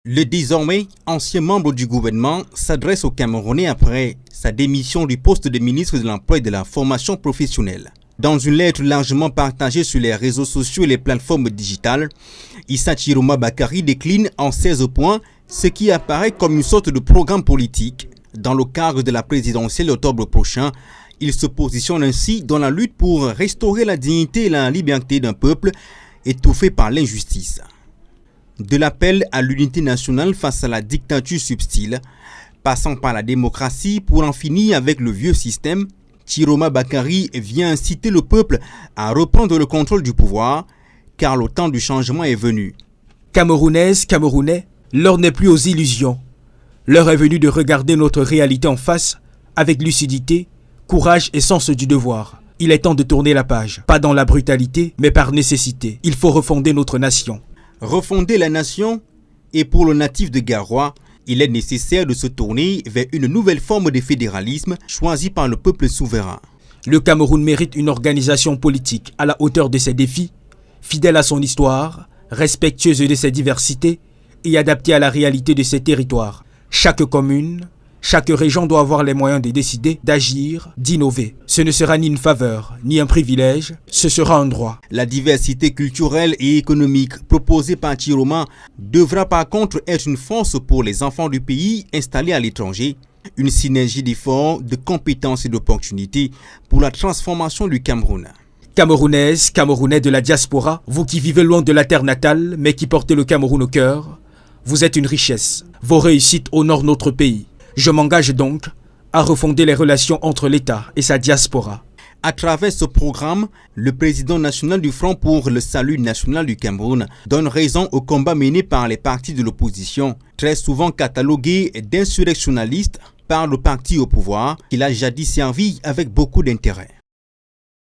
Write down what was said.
Le désormais ancien membre du gouvernement s'adresse aux Camerounais après sa démission du poste de ministre de l'Emploi et de la Formation professionnelle. Dans une lettre largement partagée sur les réseaux sociaux et les plateformes digitales, Issa Chiroma Bakary décline en 16 points ce qui apparaît comme une sorte de programme politique. Dans le cadre de la présidentielle d'octobre prochain, il se positionne ainsi dans la lutte pour restaurer la dignité et la liberté d'un peuple étouffé par l'injustice. De l'appel à l'unité nationale face à la dictature subtile, passant par la démocratie pour en finir avec le vieux système, Chiroma Bakary vient inciter le peuple à reprendre le contrôle du pouvoir, car le temps du changement est venu. Camerounaises, Camerounais, l'heure n'est plus aux illusions. L'heure est venue de regarder notre réalité en face avec lucidité, courage et sens du devoir. Il est temps de tourner la page, pas dans la brutalité, mais par nécessité. Il faut refonder notre nation. Refonder la nation, et pour le natif de Garoua, il est nécessaire de se tourner vers une nouvelle forme de fédéralisme choisie par le peuple souverain. Le Cameroun mérite une organisation politique à la hauteur de ses défis, fidèle à son histoire, respectueuse de ses diversités et adaptée à la réalité de ses territoires. Chaque commune, chaque région doit avoir les moyens de décider, d'agir, d'innover. Ce ne sera ni une faveur, ni un privilège, ce sera un droit. La diversité culturelle et économique proposée par Chiroma devra par contre être une force pour les enfants du pays installés à l'étranger. Une synergie d'efforts, de compétences et d'opportunités pour la transformation du Cameroun. Camerounaises, Camerounais de la diaspora, vous qui vivez loin de la terre natale, mais qui portez le Cameroun au cœur, vous êtes une richesse. Vos réussites honorent notre pays. Je m'engage donc à refonder les relations entre l'État et sa diaspora. À travers ce programme, le président national du Front pour le salut national du Cameroun donne raison au combat mené par les partis de l'opposition, très souvent catalogués d'insurrectionnalistes par le parti au pouvoir qu'il a jadis servi avec beaucoup d'intérêt.